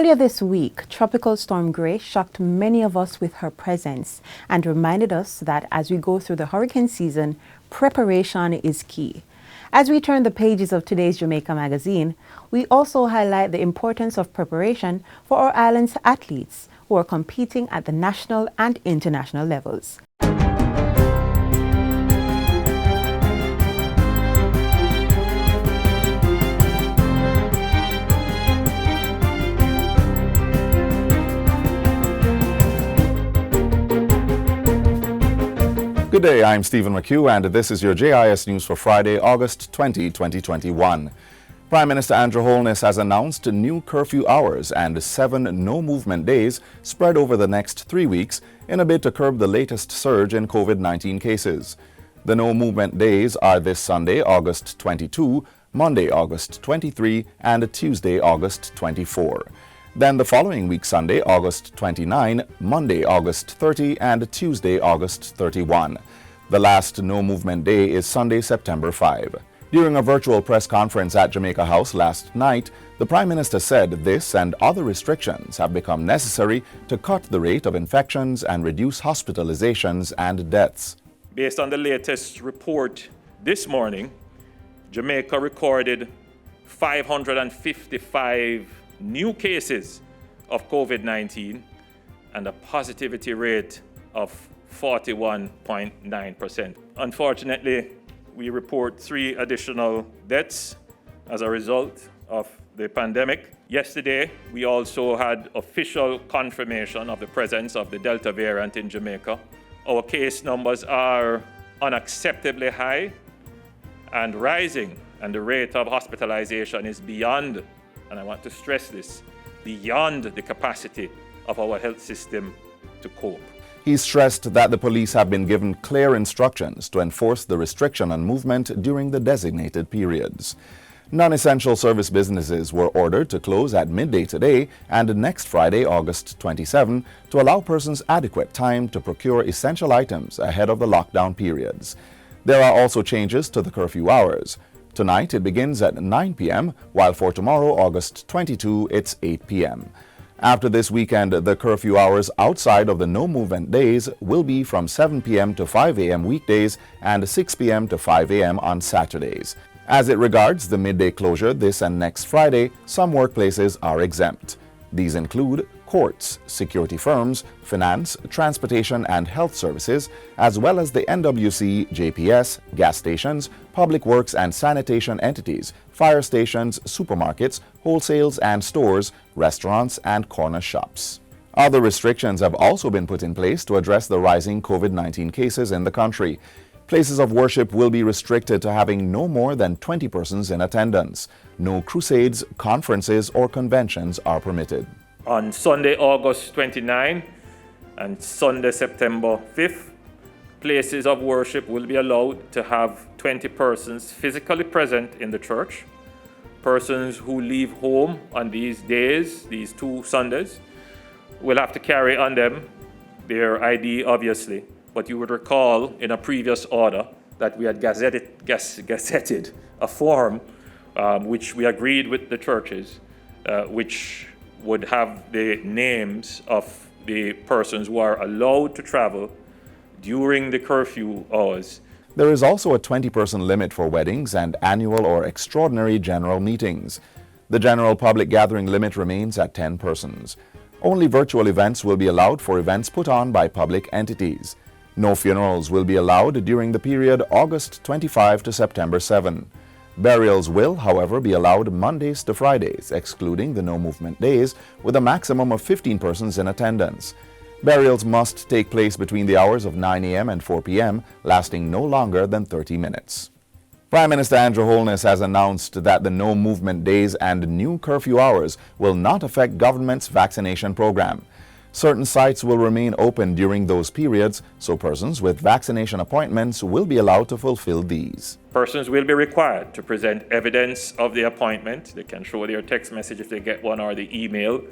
Earlier this week, Tropical Storm Grace shocked many of us with her presence and reminded us that as we go through the hurricane season, preparation is key. As we turn the pages of today's Jamaica Magazine, we also highlight the importance of preparation for our island's athletes who are competing at the national and international levels. Good day, I'm Stephen McHugh, and this is your JIS News for Friday, August 20, 2021. Prime Minister Andrew Holness has announced new curfew hours and 7 no-movement days spread over the next 3 weeks in a bid to curb the latest surge in COVID-19 cases. The no-movement days are this Sunday, August 22, Monday, August 23, and Tuesday, August 24. Then the following week, Sunday, August 29, Monday, August 30, and Tuesday, August 31. The last no-movement day is Sunday, September 5. During a virtual press conference at Jamaica House last night, the Prime Minister said this and other restrictions have become necessary to cut the rate of infections and reduce hospitalizations and deaths. Based on the latest report this morning, Jamaica recorded 555 new cases of COVID-19 and a positivity rate of 41.9%. Unfortunately, we report 3 additional deaths as a result of the pandemic. Yesterday, we also had official confirmation of the presence of the Delta variant in Jamaica. Our case numbers are unacceptably high and rising, and the rate of hospitalization is beyond, and I want to stress this, beyond the capacity of our health system to cope. He stressed that the police have been given clear instructions to enforce the restriction on movement during the designated periods. Non-essential service businesses were ordered to close at midday today and next Friday, August 27, to allow persons adequate time to procure essential items ahead of the lockdown periods. There are also changes to the curfew hours. Tonight it begins at 9 p.m., while for tomorrow, August 22, it's 8 p.m. After this weekend, the curfew hours outside of the no-movement days will be from 7 p.m. to 5 a.m. weekdays and 6 p.m. to 5 a.m. on Saturdays. As it regards the midday closure this and next Friday, some workplaces are exempt. These include courts, security firms, finance, transportation and health services, as well as the NWC, JPS, gas stations, public works and sanitation entities, fire stations, supermarkets, wholesales and stores, restaurants and corner shops. Other restrictions have also been put in place to address the rising COVID-19 cases in the country. Places of worship will be restricted to having no more than 20 persons in attendance. No crusades, conferences or conventions are permitted. On Sunday, August 29 and Sunday, September 5th, places of worship will be allowed to have 20 persons physically present in the church. Persons who leave home on these days, these 2 Sundays, will have to carry on them their ID, obviously. But you would recall in a previous order that we had gazetted a form which we agreed with the churches, which would have the names of the persons who are allowed to travel during the curfew hours. There is also a 20-person limit for weddings and annual or extraordinary general meetings. The general public gathering limit remains at 10 persons. Only virtual events will be allowed for events put on by public entities. No funerals will be allowed during the period August 25 to September 7. Burials will, however, be allowed Mondays to Fridays, excluding the no-movement days, with a maximum of 15 persons in attendance. Burials must take place between the hours of 9 a.m. and 4 p.m., lasting no longer than 30 minutes. Prime Minister Andrew Holness has announced that the no-movement days and new curfew hours will not affect government's vaccination program. Certain sites will remain open during those periods, so persons with vaccination appointments will be allowed to fulfill these. Persons will be required to present evidence of the appointment. They can show their text message if they get one or the email.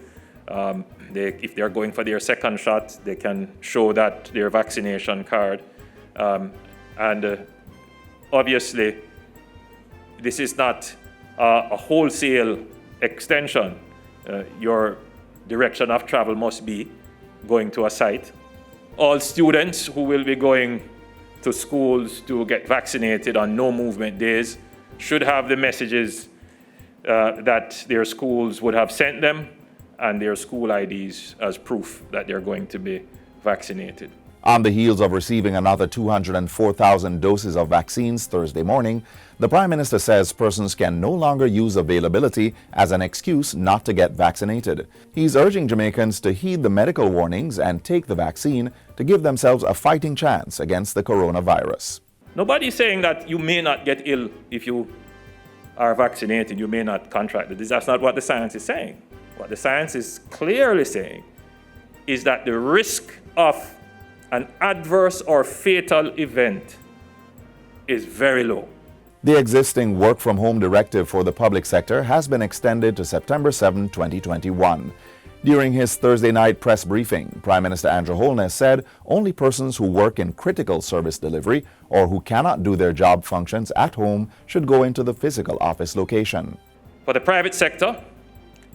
If they're going for their second shot, they can show that their vaccination card. Obviously, this is not a wholesale extension. Your direction of travel must be going to a site. All students who will be going to schools to get vaccinated on no movement days should have the messages that their schools would have sent them and their school IDs as proof that they're going to be vaccinated. On the heels of receiving another 204,000 doses of vaccines Thursday morning, the Prime Minister says persons can no longer use availability as an excuse not to get vaccinated. He's urging Jamaicans to heed the medical warnings and take the vaccine to give themselves a fighting chance against the coronavirus. Nobody's saying that you may not get ill if you are vaccinated, you may not contract the disease. That's not what the science is saying. What the science is clearly saying is that the risk of an adverse or fatal event is very low. The existing work-from-home directive for the public sector has been extended to September 7, 2021. During his Thursday night press briefing, Prime Minister Andrew Holness said only persons who work in critical service delivery or who cannot do their job functions at home should go into the physical office location. For the private sector,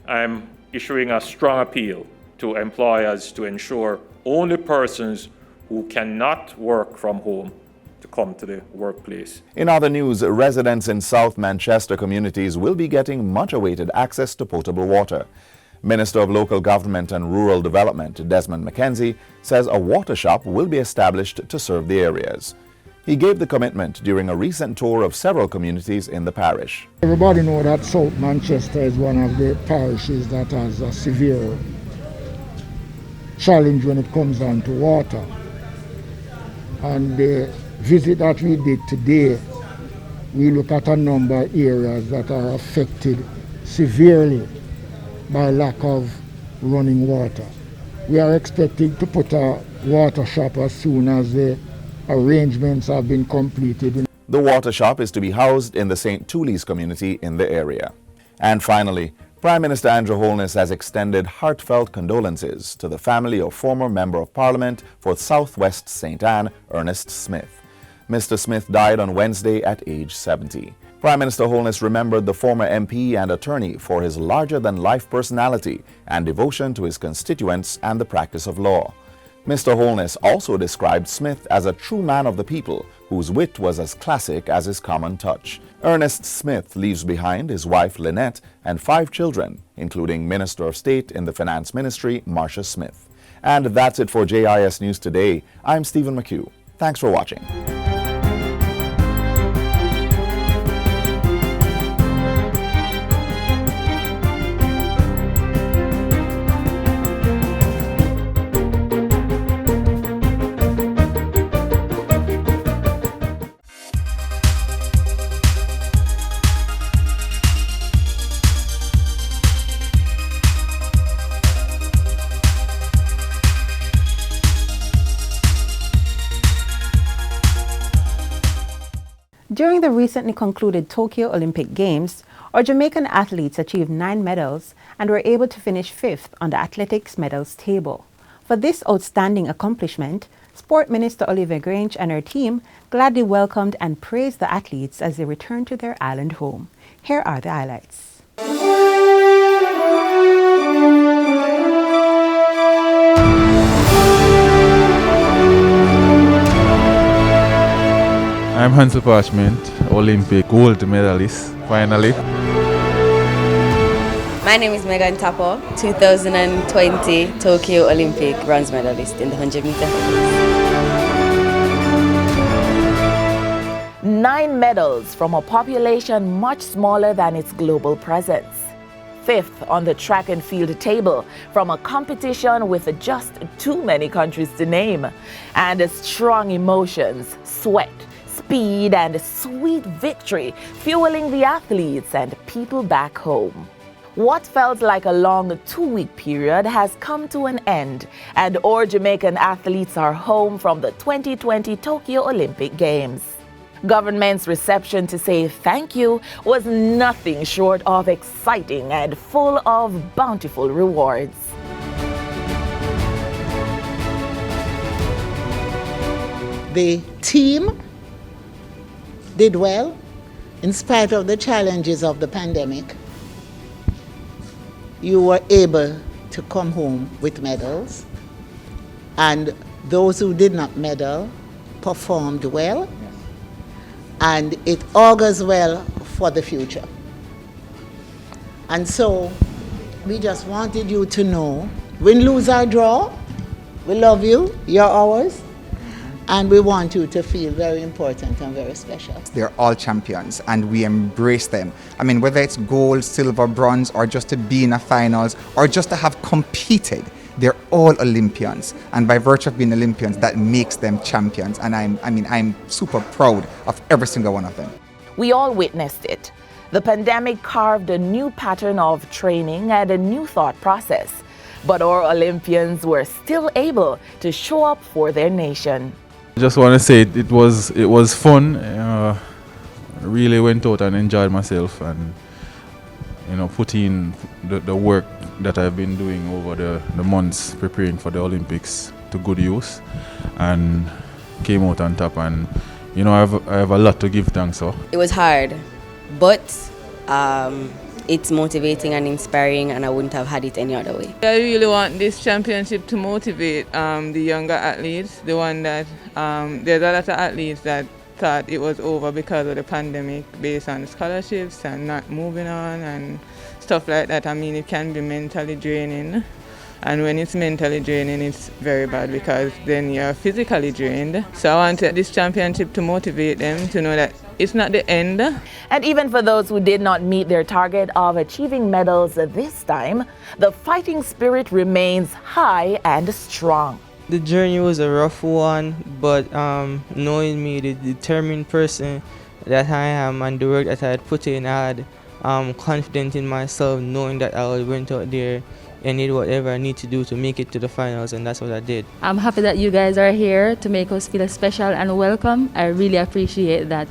I'm issuing a strong appeal to employers to ensure only persons who cannot work from home to come to the workplace. In other news, residents in South Manchester communities will be getting much-awaited access to potable water. Minister of Local Government and Rural Development, Desmond McKenzie, says a water shop will be established to serve the areas. He gave the commitment during a recent tour of several communities in the parish. Everybody knows that South Manchester is one of the parishes that has a severe challenge when it comes down to water. And the visit that we did today, we look at a number of areas that are affected severely by lack of running water. We are expecting to put a water shop as soon as the arrangements have been completed. The water shop is to be housed in the St. Tullies community in the area. And finally, Prime Minister Andrew Holness has extended heartfelt condolences to the family of former Member of Parliament for South West St. Anne, Ernest Smith. Mr. Smith died on Wednesday at age 70. Prime Minister Holness remembered the former MP and attorney for his larger-than-life personality and devotion to his constituents and the practice of law. Mr. Holness also described Smith as a true man of the people whose wit was as classic as his common touch. Ernest Smith leaves behind his wife Lynette and 5 children, including Minister of State in the Finance Ministry, Marcia Smith. And that's it for JIS News Today. I'm Stephen McHugh. Thanks for watching. During the recently concluded Tokyo Olympic Games, our Jamaican athletes achieved 9 medals and were able to finish 5th on the athletics medals table. For this outstanding accomplishment, Sport Minister Olivia Grange and her team gladly welcomed and praised the athletes as they returned to their island home. Here are the highlights. I'm Hansel Parchment, Olympic gold medalist, finally. My name is Megan Tapper, 2020 Tokyo Olympic bronze medalist in the 100 meter. 9 medals from a population much smaller than its global presence. 5th on the track and field table from a competition with just too many countries to name. And strong emotions, sweat, speed and sweet victory fueling the athletes and people back home. What felt like a long 2-week period has come to an end, and our Jamaican athletes are home from the 2020 Tokyo Olympic Games. Government's reception to say thank you was nothing short of exciting and full of bountiful rewards. The team did well in spite of the challenges of the pandemic. You were able to come home with medals. And those who did not medal performed well. And it augurs well for the future. And so we just wanted you to know, win, lose or draw, we love you, you're ours, and we want you to feel very important and very special. They're all champions and we embrace them. I mean, whether it's gold, silver, bronze, or just to be in a finals, or just to have competed, they're all Olympians. And by virtue of being Olympians, that makes them champions. And I'm super proud of every single one of them. We all witnessed it. The pandemic carved a new pattern of training and a new thought process. But our Olympians were still able to show up for their nation. I just want to say it was fun. I really went out and enjoyed myself, and put in the work that I've been doing over the months preparing for the Olympics to good use, and came out on top. And I have a lot to give thanks for. It was hard, but it's motivating and inspiring, and I wouldn't have had it any other way. I really want this championship to motivate the younger athletes, the one that there's a lot of athletes that thought it was over because of the pandemic based on scholarships and not moving on and stuff like that. I mean, it can be mentally draining, and when it's mentally draining, it's very bad because then you're physically drained. So I want this championship to motivate them to know that it's not the end. And even for those who did not meet their target of achieving medals this time, the fighting spirit remains high and strong. The journey was a rough one, but knowing me, the determined person that I am and the work that I had put in, I had confidence in myself, knowing that I went out there and did whatever I need to do to make it to the finals, and that's what I did. I'm happy that you guys are here to make us feel special and welcome. I really appreciate that.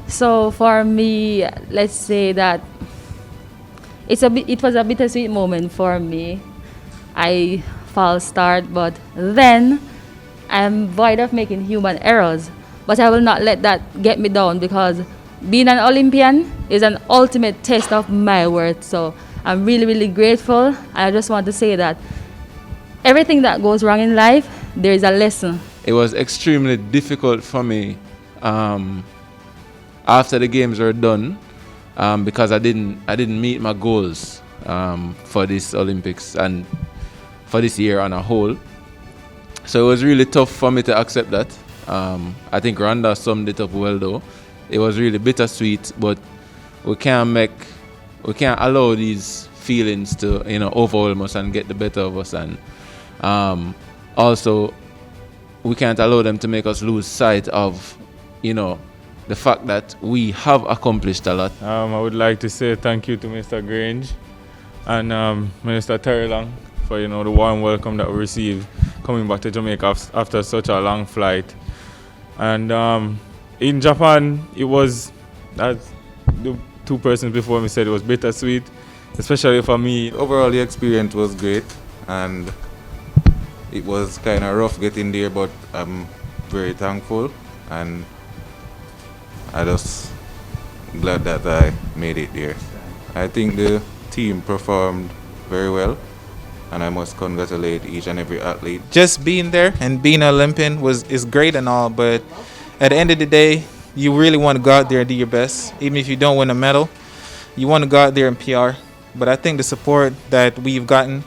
So for me, let's say that it was a bittersweet moment for me. I false start, but then I'm void of making human errors. But I will not let that get me down, because being an Olympian is an ultimate test of my worth. So I'm really, really grateful. I just want to say that everything that goes wrong in life, there is a lesson. It was extremely difficult for me after the games were done, because I didn't meet my goals for this Olympics and for this year on a whole. So it was really tough for me to accept that. I think Rhonda summed it up well though. It was really bittersweet, but we can't allow these feelings to overwhelm us and get the better of us, and also we can't allow them to make us lose sight of the fact that we have accomplished a lot. I would like to say thank you to Mr. Grange and Minister Terry Long for the warm welcome that we received coming back to Jamaica after such a long flight. And in Japan, it was, as the two persons before me said, it was bittersweet, especially for me. Overall, the experience was great, and it was kind of rough getting there, but I'm very thankful, and I just glad that I made it there. I think the team performed very well, and I must congratulate each and every athlete. Just being there and being an Olympian is great and all, but at the end of the day, you really want to go out there and do your best. Even if you don't win a medal, you want to go out there and PR. But I think the support that we've gotten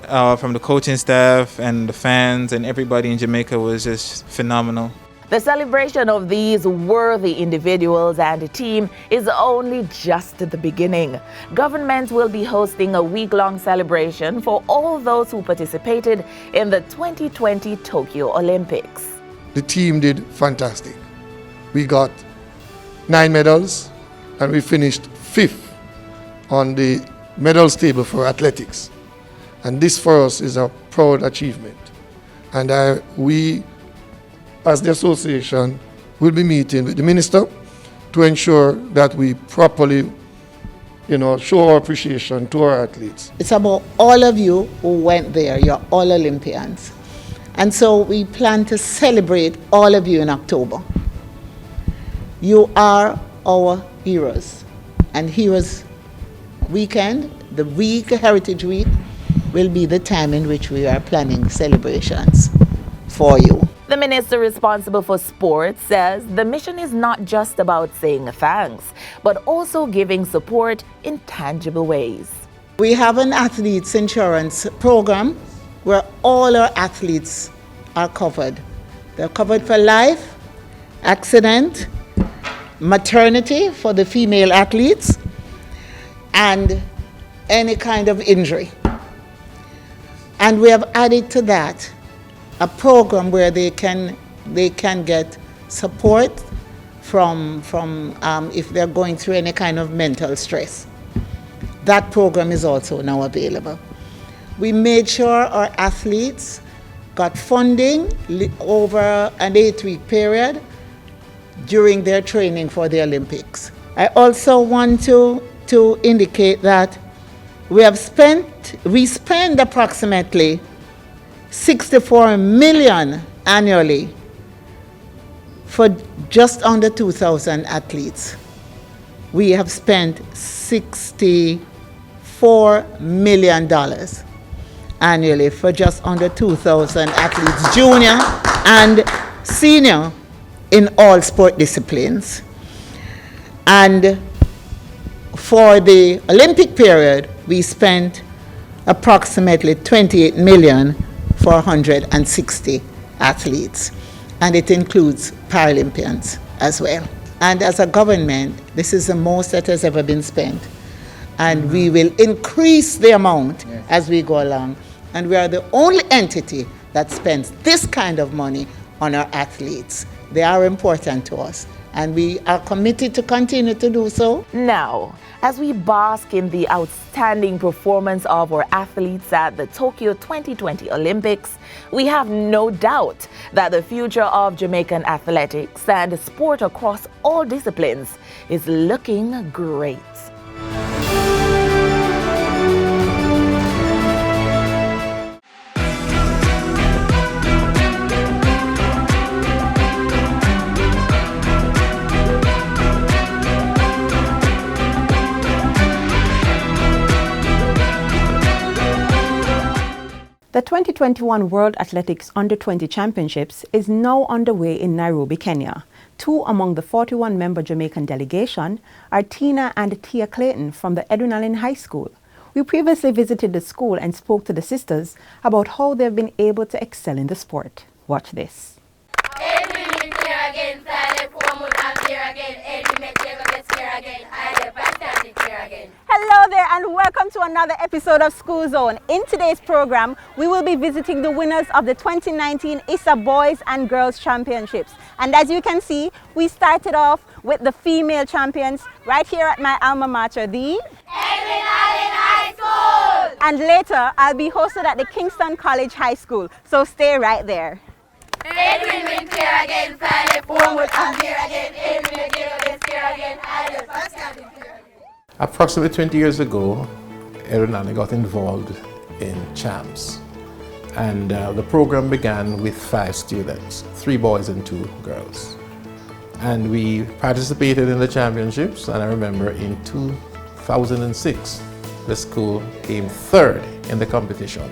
from the coaching staff and the fans and everybody in Jamaica was just phenomenal. The celebration of these worthy individuals and a team is only just the beginning. Government will be hosting a week-long celebration for all those who participated in the 2020 Tokyo Olympics. The team did fantastic. We got 9 medals and we finished 5th on the medals table for athletics. And this for us is a proud achievement. And we, as the association, will be meeting with the minister to ensure that we properly, show our appreciation to our athletes. It's about all of you who went there. You're all Olympians. And so we plan to celebrate all of you in October. You are our heroes. And Heroes Weekend, the week, Heritage Week, will be the time in which we are planning celebrations for you. The minister responsible for sports says the mission is not just about saying thanks, but also giving support in tangible ways. We have an athletes insurance program where all our athletes are covered. They're covered for life, accident, maternity for the female athletes, and any kind of injury. And we have added to that a program where they can get support from if they're going through any kind of mental stress. That program is also now available. We made sure our athletes got funding over an 8-week period during their training for the Olympics. I also want to indicate that we spend approximately 64 million annually for just under 2,000 athletes. We have spent $64 million annually for just under 2,000 athletes, junior and senior, in all sport disciplines. And for the Olympic period, we spent approximately 28 million for 160 athletes, and it includes Paralympians as well. And as a government, this is the most that has ever been spent, and we will increase the amount as we go along. And we are the only entity that spends this kind of money on our athletes. They are important to us, and we are committed to continue to do so. Now, as we bask in the outstanding performance of our athletes at the Tokyo 2020 Olympics, we have no doubt that the future of Jamaican athletics and sport across all disciplines is looking great. The 2021 World Athletics Under-20 Championships is now underway in Nairobi, Kenya. 2 among the 41-member Jamaican delegation are Tina and Tia Clayton from the Edwin Allen High School. We previously visited the school and spoke to the sisters about how they've been able to excel in the sport. Watch this. Hello there and welcome to another episode of School Zone. In today's program, we will be visiting the winners of the 2019 ISA Boys and Girls Championships. And as you can see, we started off with the female champions right here at my alma mater, the Edwin Allen High School. And later, I'll be hosted at the Kingston College High School, so stay right there. Edwin went here again, silent form would come here again. Edwin again, here again, I first here again. Approximately 20 years ago, Aaron and I got involved in CHAMPS. And the program began with 5 students, 3 boys and 2 girls. And we participated in the championships, and I remember in 2006, the school came 3rd in the competition.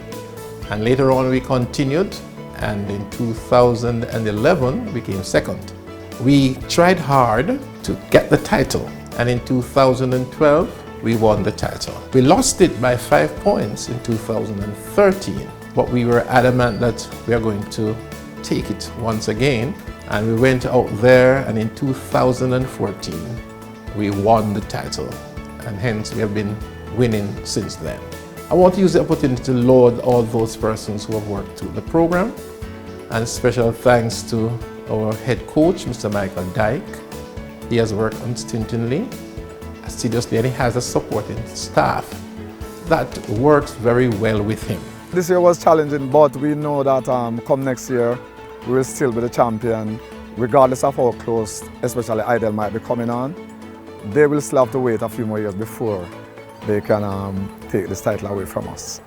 And later on we continued, and in 2011 we came 2nd. We tried hard to get the title. And in 2012, we won the title. We lost it by 5 points in 2013, but we were adamant that we are going to take it once again. And we went out there, and in 2014, we won the title. And hence, we have been winning since then. I want to use the opportunity to laud all those persons who have worked through the program. And special thanks to our head coach, Mr. Michael Dyke. He has worked unstintingly, assiduously, and he has a supporting staff that works very well with him. This year was challenging, but we know that come next year, we will still be the champion, regardless of how close, especially Idle might be coming on. They will still have to wait a few more years before they can take this title away from us.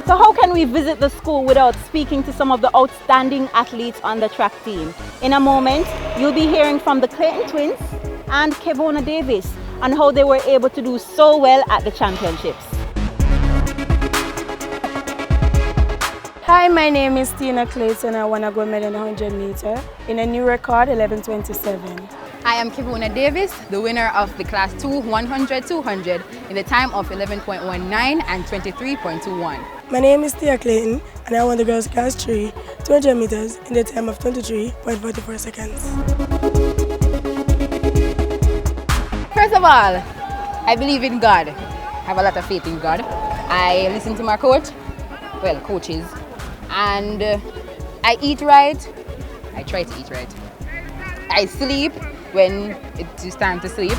So how can we visit the school without speaking to some of the outstanding athletes on the track team? In a moment, you'll be hearing from the Clayton twins and Kevona Davis, on how they were able to do so well at the championships. Hi, my name is Tina Clayton. I won a gold medal in the 100 meter in a new record, 11:27. I am Kivuna Davis, the winner of the Class 2 100-200 in the time of 11.19 and 23.21. My name is Tia Clayton, and I won the girls' Class 3 200 meters in the time of 23.44 seconds. First of all, I believe in God. I have a lot of faith in God. I listen to my coach, well, coaches, and I eat right. I try to eat right. I sleep when it is time to sleep.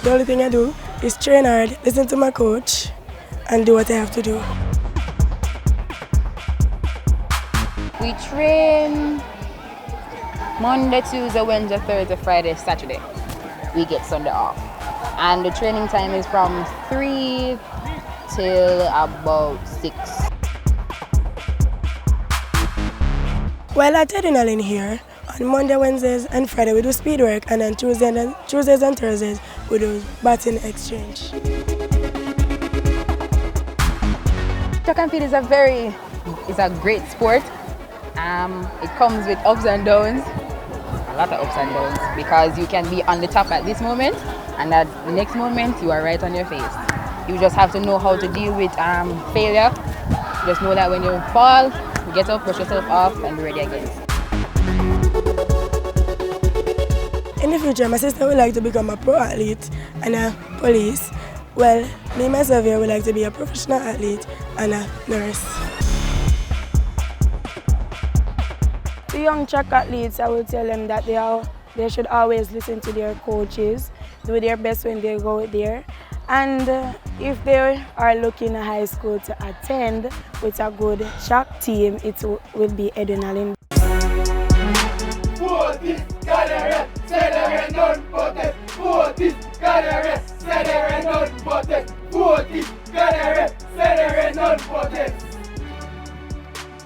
The only thing I do is train hard, listen to my coach, and do what I have to do. We train Monday, Tuesday, Wednesday, Thursday, Friday, Saturday. We get Sunday off. And the training time is from 3 till about 6. While at Adrenaline here, on Monday, Wednesdays, and Friday we do speed work, and then Tuesdays and Thursdays we do batting exchange. Track and field is a great sport. It comes with ups and downs, a lot of ups and downs, because you can be on the top at this moment, and at the next moment you are right on your face. You just have to know how to deal with failure. Just know that when you fall, you get up, brush yourself off, and be ready again. In the future, my sister would like to become a pro athlete and a police. Well, me myself here would like to be a professional athlete and a nurse. To young track athletes, I will tell them that they should always listen to their coaches, do their best when they go there. And if they are looking at high school to attend with a good track team, it will be Adrenaline.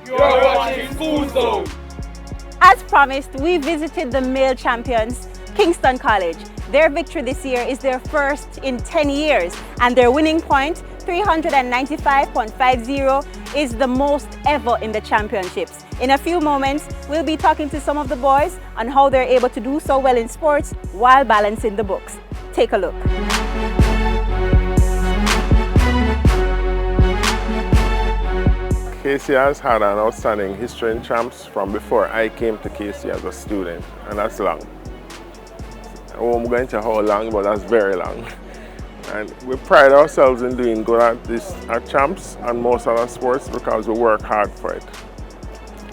You're watching Food Zone. As promised, we visited the male champions, Kingston College. Their victory this year is their first in 10 years, and their winning point, 395.50, is the most ever in the championships. In a few moments, we'll be talking to some of the boys on how they're able to do so well in sports while balancing the books. Take a look. KC has had an outstanding history in champs from before I came to KC as a student, and that's long. I won't go into how long, but that's very long. And we pride ourselves in doing good at champs and most other sports because we work hard for it.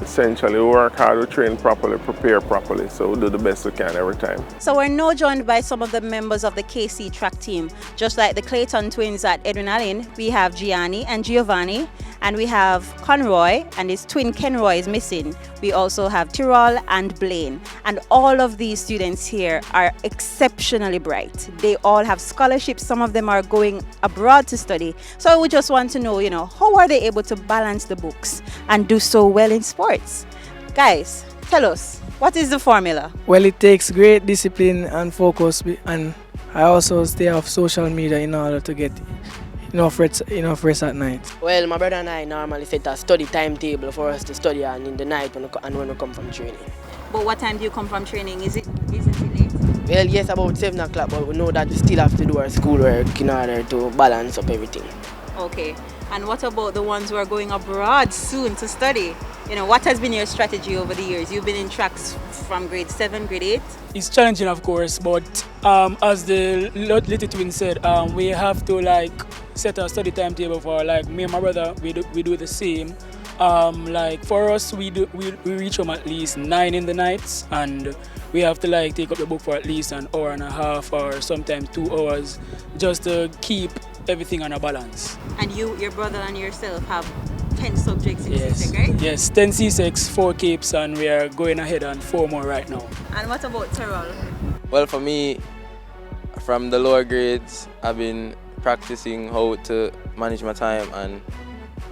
Essentially, we work hard, we train properly, prepare properly, so we do the best we can every time. So we're now joined by some of the members of the KC track team. Just like the Clayton twins at Adrenaline, we have Gianni and Giovanni, and we have Conroy, and his twin Kenroy is missing. We also have Tyrol and Blaine. And all of these students here are exceptionally bright. They all have scholarships. Some of them are going abroad to study. So we just want to know, how are they able to balance the books and do so well in sports? Guys, tell us, what is the formula? Well, it takes great discipline and focus, and I also stay off social media in order to get enough rest at night. Well, my brother and I normally set a study timetable for us to study on in the night when we come from training. But what time do you come from training? Isn't it late? Well, yes, about 7 o'clock, but we know that we still have to do our schoolwork in order to balance up everything. Okay. And what about the ones who are going abroad soon to study? What has been your strategy over the years? You've been in tracks from grade 7, grade 8? It's challenging, of course, but as the little twin said, we have to set a study timetable for me and my brother. We do the same. For us, we reach home at least 9 in the nights, and we have to take up the book for at least an hour and a half or sometimes 2 hours just to keep everything on a balance. And your brother and yourself have 10 subjects in CSEC, right? Yes, 10 CSECs, 4 Capes, and we are going ahead on 4 more right now. And what about Tyrol? Well, for me, from the lower grades, I've been practicing how to manage my time, and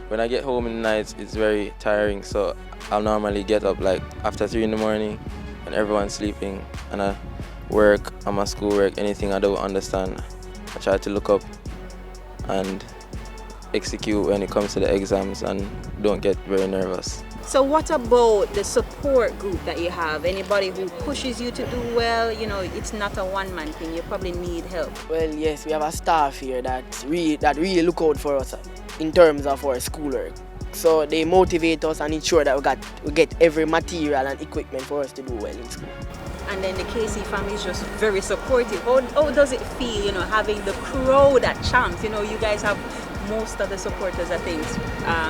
when I get home in the nights, it's very tiring, so I'll normally get up after 3 in the morning when everyone's sleeping, and I work and my schoolwork, anything I don't understand, I try to look up and execute when it comes to the exams and don't get very nervous. So what about the support group that you have? Anybody who pushes you to do well? You know, it's not a one-man thing. You probably need help. Well, yes, we have a staff here that really look out for us in terms of our schoolwork. So they motivate us and ensure that we get every material and equipment for us to do well in school. And then the KC family is just very supportive. How does it feel, you know, having the crowd at Champs? You know, you guys have most of the supporters, I think,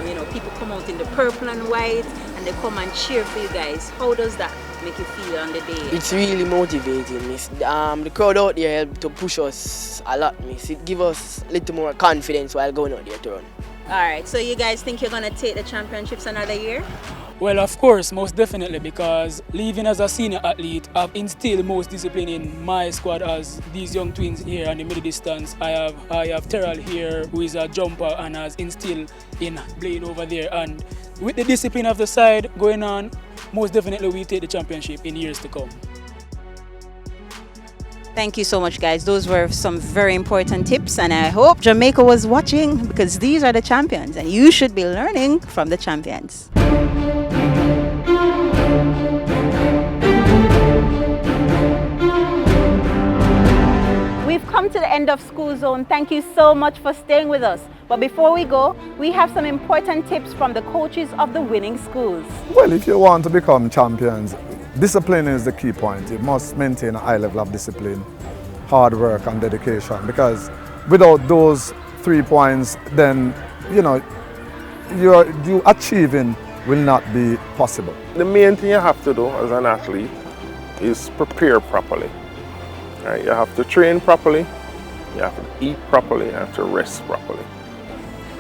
you know, people come out in the purple and white and they come and cheer for you guys. How does that make you feel on the day? It's really motivating, miss. The crowd out there help to push us a lot, miss. It gives us a little more confidence while going out there to run. Alright, so you guys think you're going to take the championships another year? Well, of course, most definitely, because leaving as a senior athlete, I've instilled most discipline in my squad as these young twins here on the middle distance. I have Terrell here, who is a jumper and has instilled in playing over there. And with the discipline of the side going on, most definitely we take the championship in years to come. Thank you so much, guys. Those were some very important tips, and I hope Jamaica was watching, because these are the champions and you should be learning from the champions. We've come to the end of School Zone. Thank you so much for staying with us. But before we go, we have some important tips from the coaches of the winning schools. Well, if you want to become champions, discipline is the key point. You must maintain a high level of discipline, hard work and dedication, because without those 3 points, then, you know, you achieving will not be possible. The main thing you have to do as an athlete is prepare properly. Right? You have to train properly, you have to eat properly, you have to rest properly.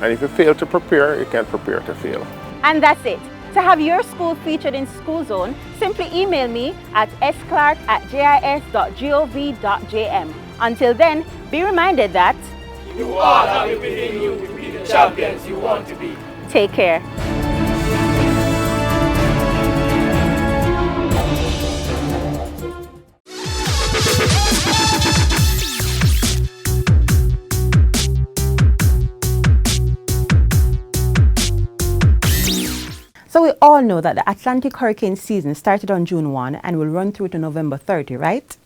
And if you fail to prepare, you can't prepare to fail. And that's it. To have your school featured in School Zone, simply email me at sclark@jis.gov.jm. Until then, be reminded that you all have it within you to be the champions you want to be. Take care. So we all know that the Atlantic hurricane season started on June 1 and will run through to November 30, right?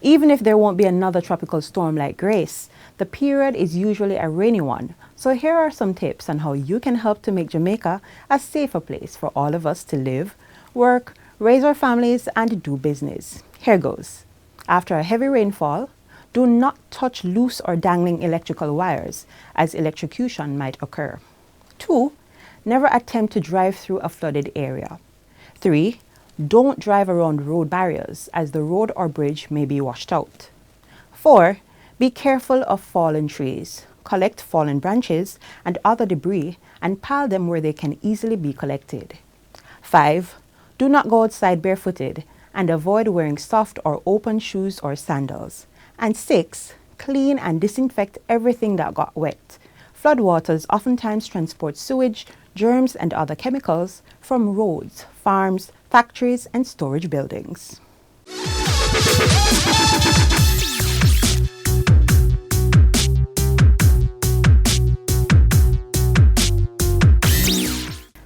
Even if there won't be another tropical storm like Grace, the period is usually a rainy one. So here are some tips on how you can help to make Jamaica a safer place for all of us to live, work, raise our families, and do business. Here goes. After a heavy rainfall, do not touch loose or dangling electrical wires, as electrocution might occur. 2. Never attempt to drive through a flooded area. 3. Don't drive around road barriers, as the road or bridge may be washed out. 4. Be careful of fallen trees. Collect fallen branches and other debris and pile them where they can easily be collected. 5. Do not go outside barefooted and avoid wearing soft or open shoes or sandals. And 6. Clean and disinfect everything that got wet. Floodwaters oftentimes transport sewage, germs, and other chemicals from roads, farms, factories, and storage buildings.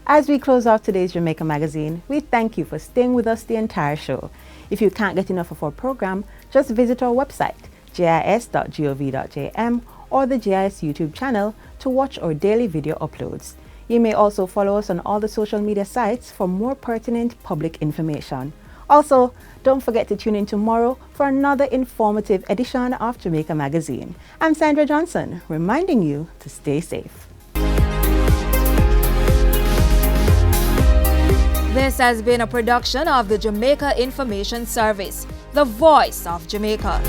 As we close off today's Jamaica Magazine, we thank you for staying with us the entire show. If you can't get enough of our program, just visit our website, jis.gov.jm, or the GIS YouTube channel to watch our daily video uploads. You may also follow us on all the social media sites for more pertinent public information. Also, don't forget to tune in tomorrow for another informative edition of Jamaica Magazine. I'm Sandra Johnson, reminding you to stay safe. This has been a production of the Jamaica Information Service, the voice of Jamaica.